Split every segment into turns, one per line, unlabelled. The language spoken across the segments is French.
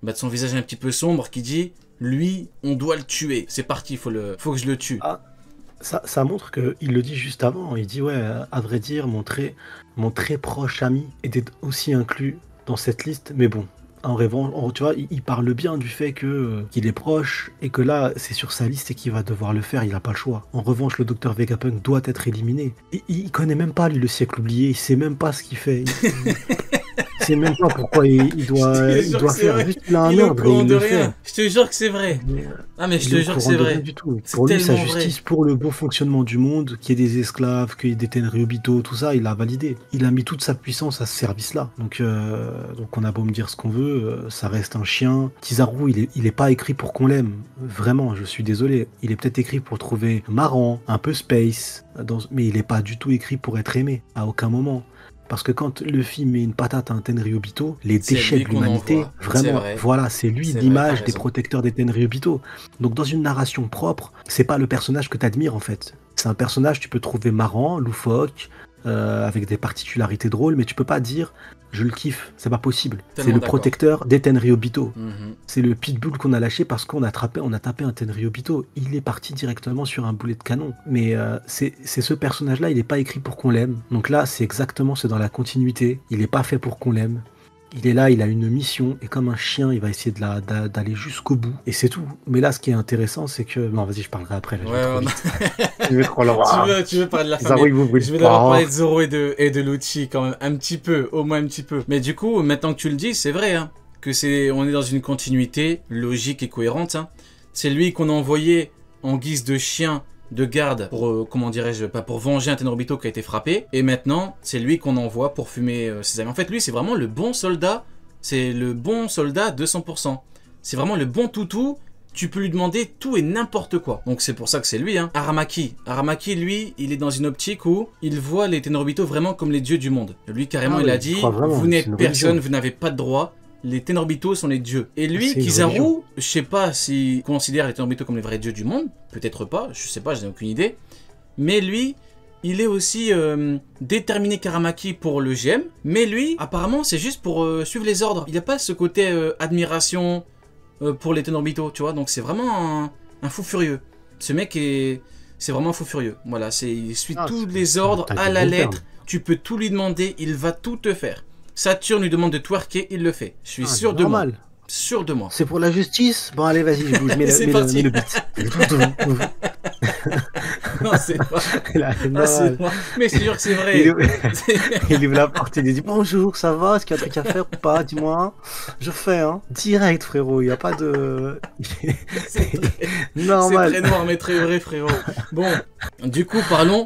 bah, de son visage un petit peu sombre qui dit lui, on doit le tuer. C'est parti, faut que je le tue.
Ah, ça montre qu'il le dit juste avant. Il dit, ouais, à vrai dire, mon très proche ami était aussi inclus dans cette liste. Mais bon, en rêvant, tu vois, il parle bien du fait qu'il est proche et que là, c'est sur sa liste et qu'il va devoir le faire. Il n'a pas le choix. En revanche, le docteur Vegapunk doit être éliminé. Il connaît même pas, lui, le siècle oublié. Il sait même pas ce qu'il fait. Il sait même pas pourquoi il doit faire. Juste, il a un
Il est au
ordre et
courant
il
de
le
rien.
fait.
Je te jure que c'est vrai.
Mais,
Ah, mais je
il est
te
au
jure que
courant
c'est
de rien
vrai.
du tout.
C'est
Pour lui, sa
tellement vrai.
justice, pour le bon fonctionnement du monde, qu'il y ait des esclaves, qu'il y ait des Tenryubito, tout ça, il l'a validé. Il a mis toute sa puissance à ce service-là. Donc on a beau me dire ce qu'on veut, ça reste un chien. Kizaru, il est pas écrit pour qu'on l'aime. Vraiment, je suis désolé. Il est peut-être écrit pour trouver marrant, un peu space, mais il est pas du tout écrit pour être aimé, à aucun moment. Parce que quand Luffy met une patate à un Tenryubito, les
C'est
déchets
lui
de
qu'on
l'humanité,
envoie. C'est
vraiment,
vrai.
voilà, c'est lui
C'est vrai, t'as
l'image des
raison.
protecteurs des Tenryubito. Donc dans une narration propre, c'est pas le personnage que t'admires en fait. C'est un personnage que tu peux trouver marrant, loufoque, avec des particularités drôles, mais tu peux pas dire je le kiffe, c'est pas possible. C'est
Tellement
le
d'accord.
protecteur des Tenryubito.
Mhm.
C'est le pitbull qu'on a lâché parce qu'on a tapé un Tenryubito. Il est parti directement sur un boulet de canon. Mais c'est ce personnage-là, il n'est pas écrit pour qu'on l'aime. Donc là, c'est dans la continuité. Il n'est pas fait pour qu'on l'aime. Il est là, il a une mission, et comme un chien, il va essayer d'aller jusqu'au bout. Et c'est tout. Mais là, ce qui est intéressant, c'est que... Non, vas-y, je parlerai après, là, je vais trop vite. Je vais trop loin.
Tu veux parler de la fin,
Kizaru,
mais
il vous brûle
je vais d'abord
pas.
parler de Zoro et de Lucci quand même, un petit peu, au moins un petit peu. Mais du coup, maintenant que tu le dis, c'est vrai, hein, on est dans une continuité logique et cohérente. Hein. C'est lui qu'on a envoyé en guise de chien de garde pour, comment dirais-je, pas pour venger un Tenryubito qui a été frappé. Et maintenant, c'est lui qu'on envoie pour fumer ses amis. En fait, lui, c'est vraiment le bon soldat. C'est le bon soldat 200%. C'est vraiment le bon toutou. Tu peux lui demander tout et n'importe quoi. Donc c'est pour ça que c'est lui, hein. Aramaki, lui, il est dans une optique où il voit les Tenryubito vraiment comme les dieux du monde. Lui, carrément,
Ah
il
oui,
a
je
dit,
crois vraiment,
vous
c'est
n'êtes
une
personne,
religion.
vous n'avez pas de droit. Les Tenryubito sont les dieux. Et lui,
C'est une
Kizaru,
religion.
je sais pas s'il considère les Tenryubito comme les vrais dieux du monde. Peut-être pas, je sais pas, je n'ai aucune idée. Mais lui, il est aussi déterminé qu'Aramaki pour le GM. Mais lui, apparemment, c'est juste pour suivre les ordres. Il n'a pas ce côté admiration pour les Tenryubito, tu vois. Donc c'est vraiment un fou furieux. Ce mec c'est vraiment un fou furieux. Voilà, il suit tous les ordres
T'as
à
du
la
bon terme.
lettre. Tu peux tout lui demander, il va tout te faire. Saturne lui demande de twerker, il le fait. Je suis
Ah,
sûr de moi.
normal.
Sûr de moi.
C'est pour la justice? Bon, allez, vas-y, je bouge,
C'est parti.
mets le beat.
Non, c'est pas.
Là, c'est
Ah, c'est
normal.
moi. Mais c'est sûr que c'est
Il
vrai.
ouvre, il ouvre la porte, il lui dit bonjour, ça va? Est-ce qu'il y a un truc à faire ou pas? Dis-moi. Je fais, hein. Direct, frérot, il n'y a pas de.
C'est
Normal.
très noir, mais très vrai, frérot. Bon, du coup, parlons.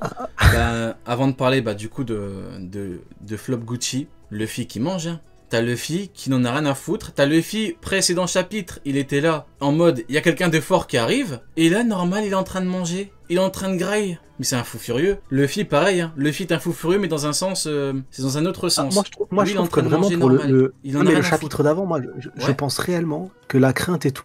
Avant de parler, du coup, de Flop Gucci, Luffy qui mange. Hein. T'as Luffy qui n'en a rien à foutre. T'as Luffy, précédent chapitre, il était là, en mode, il y a quelqu'un de fort qui arrive. Et là, normal, il est en train de manger. Il est en train de grailler. Mais c'est un fou furieux. Luffy, pareil. Hein. Luffy est un fou furieux, mais dans un sens, c'est dans un autre sens.
Moi,
Lui,
je
il est en
trouve que
train de
vraiment
manger
pour
normal. Il en
non,
a
mais
rien
le
à
chapitre
foutre.
d'avant, moi, je
Ouais.
pense réellement que la crainte et tout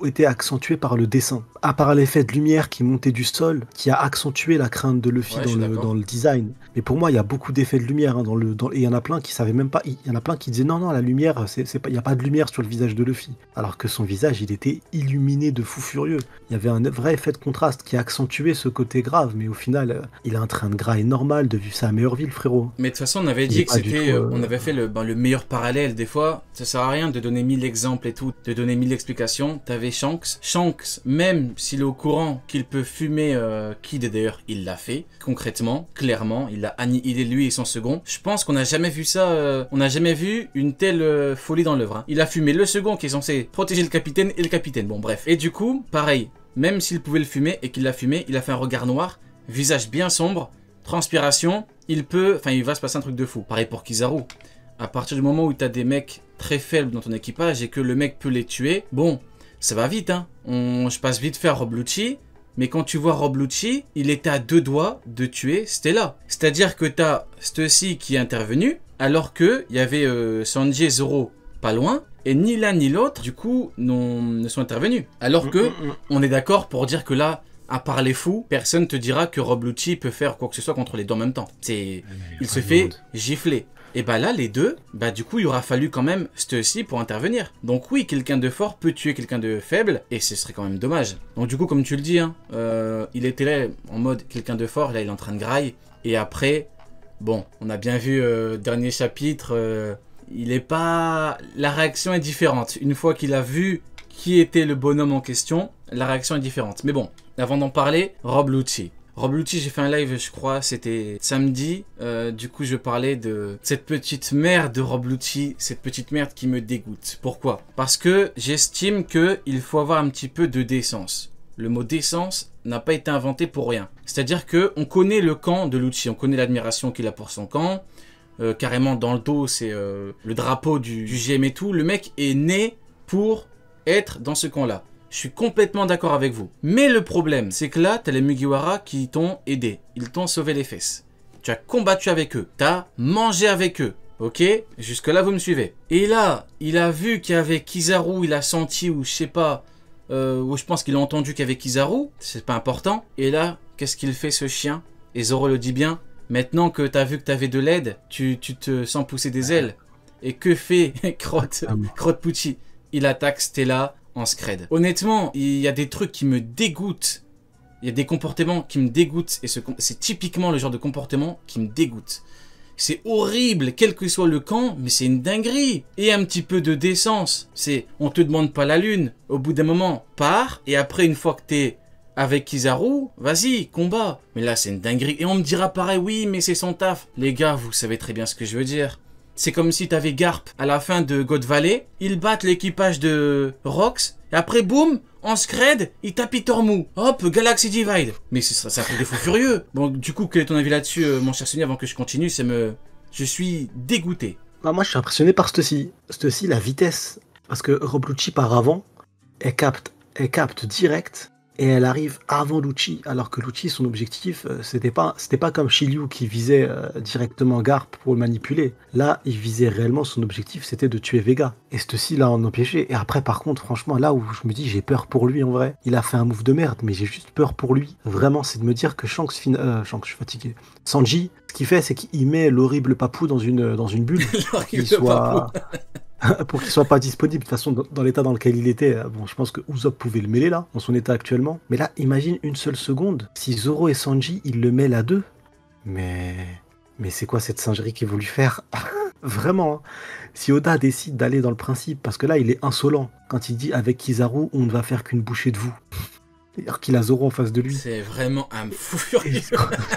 était accentuée par le dessin. À part l'effet de lumière qui montait du sol, qui a accentué la crainte de Luffy
Ouais, je suis d'accord.
dans le design. Mais pour moi, il y a beaucoup d'effets de lumière hein, et il y en a plein qui savaient même pas. Il y en a plein qui disaient non, la lumière, c'est pas, il y a pas de lumière sur le visage de Luffy. Alors que son visage, il était illuminé de fou furieux. Il y avait un vrai effet de contraste qui a accentué ce côté grave. Mais au final, il a un train de gras normal de vivre sa meilleure ville, frérot.
Mais de toute façon, on avait
Il
dit
est
que
pas du
c'était.
tout,
On avait fait le meilleur parallèle. Des fois, ça sert à rien de donner 1000 exemples et tout, de donner 1000 explications. T'avais Shanks. Shanks, même s'il est au courant qu'il peut fumer Kid, et d'ailleurs, il l'a fait, concrètement, clairement. Il a annihilé lui et son second. Je pense qu'on n'a jamais vu ça. On n'a jamais vu une telle folie dans l'œuvre. Hein. Il a fumé le second qui est censé protéger le capitaine et le capitaine. Bon, bref. Et du coup, pareil. Même s'il pouvait le fumer et qu'il l'a fumé, il a fait un regard noir, visage bien sombre, transpiration, il va se passer un truc de fou. Pareil pour Kizaru. À partir du moment où tu as des mecs très faibles dans ton équipage et que le mec peut les tuer, bon, ça va vite, hein. Je passe vite faire Rob Lucci, mais quand tu vois Rob Lucci, il était à 2 doigts de tuer Stella. C'est-à-dire que tu as Stussy qui est intervenu, alors qu'il y avait Sanji et Zoro pas loin, et ni l'un ni l'autre, du coup, ne sont intervenus. Alors que, on est d'accord pour dire que là, à part les fous, personne te dira que Rob Lucci peut faire quoi que ce soit contre les deux en même temps. Il se fait gifler. Et bah là, les deux, bah du coup, il aura fallu quand même Stussy pour intervenir. Donc oui, quelqu'un de fort peut tuer quelqu'un de faible, et ce serait quand même dommage. Donc du coup, comme tu le dis, hein, il était là en mode quelqu'un de fort, là il est en train de graille. Et après, bon, on a bien vu, dernier chapitre, il est pas... La réaction est différente. Une fois qu'il a vu qui était le bonhomme en question, la réaction est différente. Mais bon, avant d'en parler, Rob Lucci. Rob Lucci, j'ai fait un live, je crois, c'était samedi. Du coup, je parlais de cette petite merde de Rob Lucci, cette petite merde qui me dégoûte. Pourquoi? Parce que j'estime qu'il faut avoir un petit peu de décence. Le mot décence n'a pas été inventé pour rien. C'est-à-dire qu'on connaît le camp de Lucci, on connaît l'admiration qu'il a pour son camp. Carrément, dans le dos, c'est le drapeau du GM et tout. Le mec est né pour être dans ce camp-là. Je suis complètement d'accord avec vous. Mais le problème, c'est que là, t'as les Mugiwara qui t'ont aidé. Ils t'ont sauvé les fesses. Tu as combattu avec eux. T'as mangé avec eux. Ok? Jusque-là, vous me suivez. Et là, il a vu qu'il y avait Kizaru, il a senti, ou je sais pas, ou je pense qu'il a entendu qu'il y avait Kizaru. C'est pas important. Et là, qu'est-ce qu'il fait, ce chien? Et Zoro le dit bien. Maintenant que t'as vu que t'avais de l'aide, tu te sens pousser des ailes. Et que fait Crotte Pucci? Il attaque Stella en scred. Honnêtement, il y a des trucs qui me dégoûtent. Il y a des comportements qui me dégoûtent. Et c'est typiquement le genre de comportement qui me dégoûte. C'est horrible, quel que soit le camp, mais c'est une dinguerie. Et un petit peu de décence. C'est, on te demande pas la lune. Au bout d'un moment, pars. Et après, une fois que t'es avec Kizaru, vas-y, combat. Mais là, c'est une dinguerie. Et on me dira pareil, oui, mais c'est son taf. Les gars, vous savez très bien ce que je veux dire. C'est comme si t'avais Garp à la fin de God Valley, ils battent l'équipage de Rox, et après boum, en scred, ils tapent Tormou. Hop, Galaxy Divide. Mais c'est un truc de fou furieux. Bon, du coup, quel est ton avis là-dessus, mon cher Sony, avant que je continue? Je suis dégoûté.
Ah, moi, je suis impressionné par Stussy. Stussy, la vitesse. Parce que Rob Lucci, par avant, elle capte direct. Et elle arrive avant Lucci, alors que Lucci, son objectif, c'était pas comme Shiryu qui visait directement Garp pour le manipuler. Là, il visait réellement, son objectif, c'était de tuer Vega. Et Stussy l'a en empêché. Et après, par contre, franchement, là où je me dis, j'ai peur pour lui en vrai. Il a fait un move de merde, mais j'ai juste peur pour lui. Vraiment, c'est de me dire que Shanks, je suis fatigué. Sanji, ce qu'il fait, c'est qu'il met l'horrible papou dans une bulle pour qu'il soit... pour qu'il soit pas disponible. De toute façon, dans l'état dans lequel il était, bon, je pense que Usopp pouvait le mêler là, dans son état actuellement. Mais là, imagine une seule seconde, si Zoro et Sanji, ils le mêlent à deux. Mais c'est quoi cette singerie qu'il voulu faire? Vraiment, hein. Si Oda décide d'aller dans le principe, parce que là, il est insolent quand il dit avec Kizaru, on ne va faire qu'une bouchée de vous. Alors qu'il a Zoro en face de lui.
C'est vraiment un fou furieux.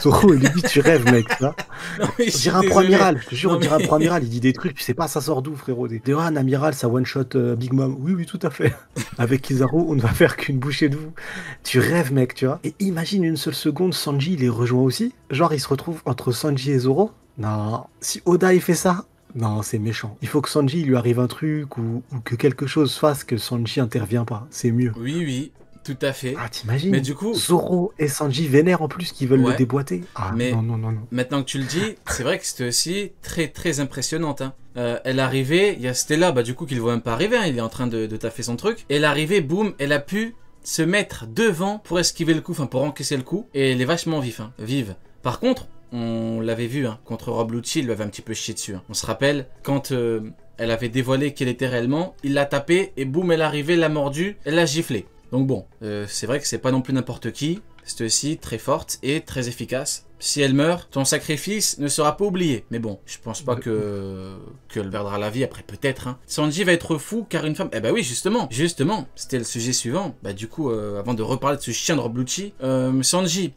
Zoro, il lui dit, tu rêves, mec. Là.
Non, mais
On dirait un pro-amiral, je te jure, on dirait un pro-amiral. Il dit des trucs, tu sais pas, ça sort d'où, frérot. Un amiral, ça one-shot Big Mom. Oui, tout à fait. Avec Kizaru, on ne va faire qu'une bouchée de vous. Tu rêves, mec, tu vois. Et imagine une seule seconde, Sanji, il les rejoint aussi. Genre, il se retrouve entre Sanji et Zoro. Non, si Oda, il fait ça, non, c'est méchant. Il faut que Sanji, il lui arrive un truc ou que quelque chose fasse que Sanji intervient pas. C'est mieux.
Oui. Tout à fait.
Ah, t'imagines?
Mais du coup,
Zoro et Sanji vénèrent en plus qui veulent le déboîter. Ah,
mais
non.
Maintenant que tu le dis, c'est vrai que c'était aussi très très impressionnante. Hein. Elle arrivait, il y a Stella, du coup, qu'il ne voit même pas arriver, hein, il est en train de taffer son truc. Elle arrivait, boum, elle a pu se mettre devant pour esquiver le coup, enfin pour encaisser le coup. Et elle est vachement vive. Par contre, on l'avait vu, hein, contre Rob Lucci, il lui avait un petit peu chié dessus. Hein. On se rappelle, quand elle avait dévoilé qu'elle était réellement, il l'a tapé et boum, elle arrivait, l'a mordu, elle l'a giflé. Donc bon, c'est vrai que c'est pas non plus n'importe qui, c'est aussi très forte et très efficace. Si elle meurt, ton sacrifice ne sera pas oublié. Mais bon, je pense pas qu'elle perdra la vie, après peut-être. Hein. Sanji va être fou car une femme... Eh bah oui, justement, c'était le sujet suivant. Du coup, avant de reparler de ce chien de Rob Lucci, Sanji,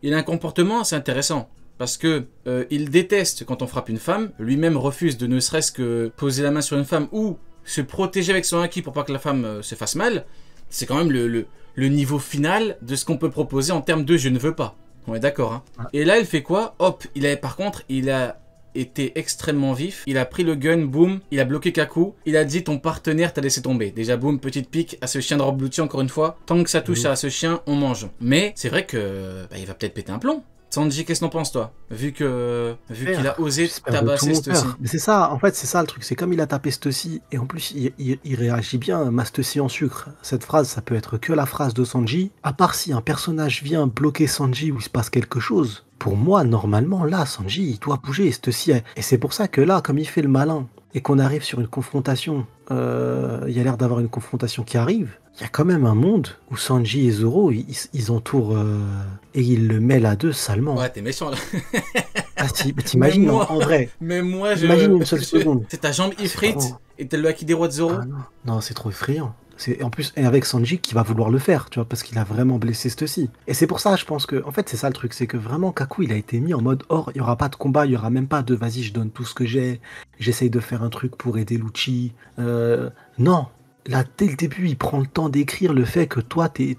il a un comportement assez intéressant. Parce que il déteste quand on frappe une femme, lui-même refuse de ne serait-ce que poser la main sur une femme ou se protéger avec son haki pour pas que la femme se fasse mal. C'est quand même le niveau final de ce qu'on peut proposer en termes de « je ne veux pas ». On est d'accord, hein. Et là, il fait quoi? Hop, par contre, il a été extrêmement vif. Il a pris le gun, boum, il a bloqué Kaku. Il a dit ton partenaire t'a laissé tomber. Déjà, boum, petite pique à ce chien de Rob Lucci, encore une fois. Tant que ça touche à ce chien, on mange. Mais c'est vrai que il va peut-être péter un plomb. Sanji, qu'est-ce que t'en penses, toi? Vu qu'il a osé
J'espère de tout
tabasser
mon
Stussy.
cœur. Mais c'est ça, en fait, c'est ça le truc. C'est comme il a tapé Stussy, et en plus, il réagit bien, ma Stussy en sucre. Cette phrase, ça peut être que la phrase de Sanji. À part si un personnage vient bloquer Sanji ou il se passe quelque chose. Pour moi, normalement, là, Sanji, il doit bouger. Stussy, et c'est pour ça que là, comme il fait le malin, et qu'on arrive sur une confrontation, il y a l'air d'avoir une confrontation qui arrive. Il y a quand même un monde où Sanji et Zoro, ils entourent et ils le mêlent à deux salement.
Ouais, t'es méchant, là.
Ah, t'imagines, en vrai.
Mais moi,
Imagine une seule seconde.
C'est ta jambe ifrite
trop-
et t'es le haki des rois de Zoro.
Ah non, non, c'est trop effrayant. En plus, et avec Sanji qui va vouloir le faire, tu vois, parce qu'il a vraiment blessé Stussy. Et c'est pour ça, je pense que, en fait, c'est ça le truc, c'est que vraiment Kaku, il a été mis en mode or, il y aura pas de combat, il y aura même pas de vas-y, je donne tout ce que j'ai, j'essaye de faire un truc pour aider Lucci. Non, là, dès le début, il prend le temps d'écrire le fait que toi, tu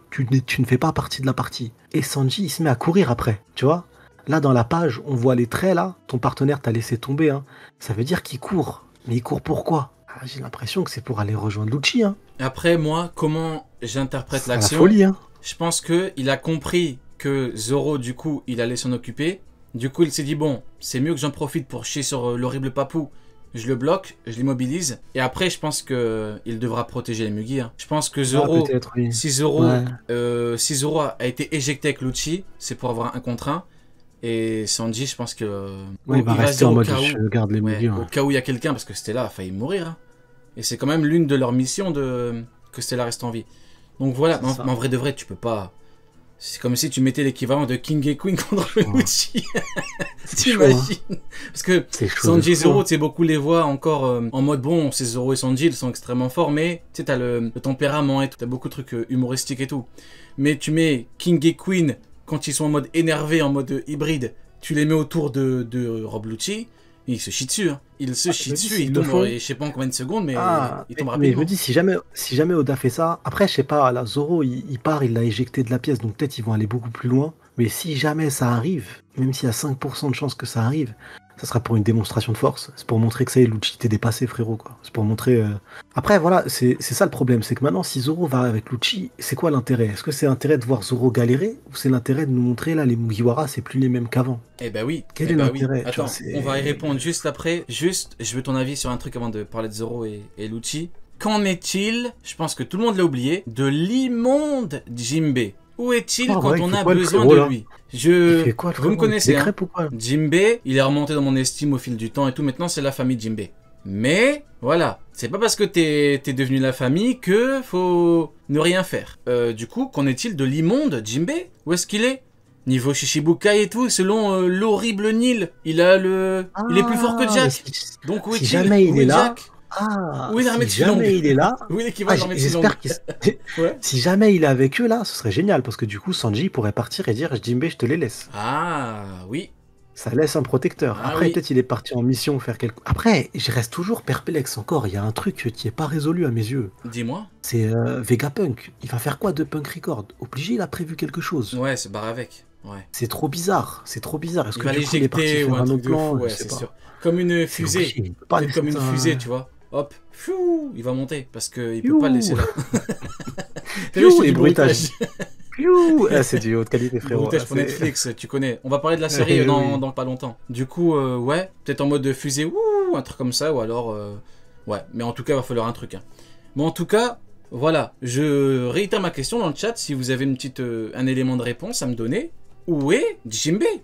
ne fais pas partie de la partie. Et Sanji, il se met à courir après, tu vois. Là, dans la page, on voit les traits, là, ton partenaire t'a laissé tomber, hein. Ça veut dire qu'il court. Mais il court pourquoi? J'ai l'impression que c'est pour aller rejoindre Lucci, hein.
Après, moi, comment j'interprète
C'est la
l'action?
folie, hein.
Je pense qu'il a compris que Zoro, du coup, il allait s'en occuper. Du coup, il s'est dit, bon, c'est mieux que j'en profite pour chier sur l'horrible papou. Je le bloque, je l'immobilise. Et après, je pense qu'il devra protéger les Mugi, hein. Je pense que Zoro,
peut-être, oui.
si Zoro,
Ouais.
si Zoro a été éjecté avec Lucci, c'est pour avoir un contre un. Et Sanji, je pense que
Ouais, il va
se
rester
dire
en
au
mode
cas
je garde les
où,
Mugi.
au cas où il y a quelqu'un, parce que Stella a failli mourir, hein. Et c'est quand même l'une de leurs missions que Stella reste en vie. Donc voilà,
C'est ça.
mais en vrai de vrai, tu peux pas. C'est comme si tu mettais l'équivalent de King et Queen contre Lucci.
C'est chaud, hein.
T'imagines? Parce que
C'est chaud
Sanji
de
et
fou,
Zoro,
hein.
tu sais, beaucoup les voient encore en mode bon, c'est Zoro et Sanji, ils sont extrêmement forts, mais tu sais, t'as le tempérament et tout, t'as beaucoup de trucs humoristiques et tout. Mais tu mets King et Queen quand ils sont en mode énervé, en mode hybride, tu les mets autour de Rob Lucci, ils se chient dessus, hein. Ils se chient
je me dis,
dessus,
s'ils
ils
le
tombent,
font-
je sais pas en combien de secondes, mais ils tombent
mais je
rapidement.
me dis, si jamais Oda fait ça, après, je sais pas, là, Zoro, il part, il l'a éjecté de la pièce, donc peut-être ils vont aller beaucoup plus loin. Mais si jamais ça arrive, même s'il y a 5% de chances que ça arrive, ça sera pour une démonstration de force. C'est pour montrer que ça y est, Lucci t'es dépassé, frérot, quoi. C'est pour montrer. Après, voilà, c'est ça le problème, c'est que maintenant, si Zoro va avec Lucci, c'est quoi l'intérêt? Est-ce que c'est l'intérêt de voir Zoro galérer, ou c'est l'intérêt de nous montrer, là, les Mugiwara, c'est plus les mêmes qu'avant?
Eh ben oui,
Quel
eh
est
ben oui.
l'intérêt? Tu
Attends,
vois, c'est-
on va y répondre juste après. Juste, je veux ton avis sur un truc avant de parler de Zoro et Lucci. Qu'en est-il, je pense que tout le monde l'a oublié, de l'immonde Jinbei? Où est-il
Ah
quand
ouais, il
on
fait
a
quoi, le
besoin
frérot,
de
là
lui?
Il
Je...
fait quoi, le
Vous me
frérot? Il fait
connaissez,
des
hein.
crêpes ou quoi?
Jinbei, il est remonté dans mon estime au fil du temps et tout. Maintenant, c'est la famille Jinbei. Mais, voilà, c'est pas parce que t'es devenu la famille que faut ne rien faire. Du coup, qu'en est-il de l'immonde Jinbei? Où est-ce qu'il est? Niveau Shichibukai et tout, selon l'horrible Nil, il est plus fort que
Ah, mais
Jack.
si,
Donc où
si
est-il?
jamais il
Où
est
est
là,
Jack? Où est
si
l'armée de Shilong?
jamais il est là,
Où est l'équivalent de l'armée de Shilong?
j'espère qu'il...
Ouais.
Si jamais il est avec eux là, ce serait génial, parce que du coup, Sanji pourrait partir et dire, Jinbei, je te les laisse.
Ah, oui.
Ça laisse un protecteur.
Ah
Après,
oui.
peut-être il est parti en mission faire quelque... Après, je reste toujours perplexe encore, il y a un truc qui est pas résolu à mes yeux.
Dis-moi.
C'est Vegapunk. Il va faire quoi de Punk Record? Obligé, il a prévu quelque chose.
Ouais, se barre avec. Ouais.
C'est trop bizarre, c'est trop bizarre. Est-ce
Il
que
va
du coup, il est parti
l'éjecter
faire
ou un
un
truc
autre
de
plan?
fou, ouais,
Je sais
c'est
pas.
sûr. Comme une
C'est
fusée.
obligé, il peut pas
C'est
laisser
comme une
ça.
fusée, tu vois. Hop, fiou, il va monter parce qu'il peut
Fiou.
pas le laisser là. T'as
Fiou,
vu, je te
les
dis
bruitages. Piou. Ah, c'est du haute qualité, frérot.
Bruitage
Ah,
pour
c'est-
Netflix, tu connais. On va parler de la série
Oui,
dans,
oui.
dans pas longtemps. Du coup, ouais, peut-être en mode de fusée, ouh, un truc comme ça, ou alors, ouais. Mais en tout cas, il va falloir un truc. Hein. Bon, en tout cas, voilà. Je réitère ma question dans le chat si vous avez un élément de réponse à me donner. Où est Jinbei?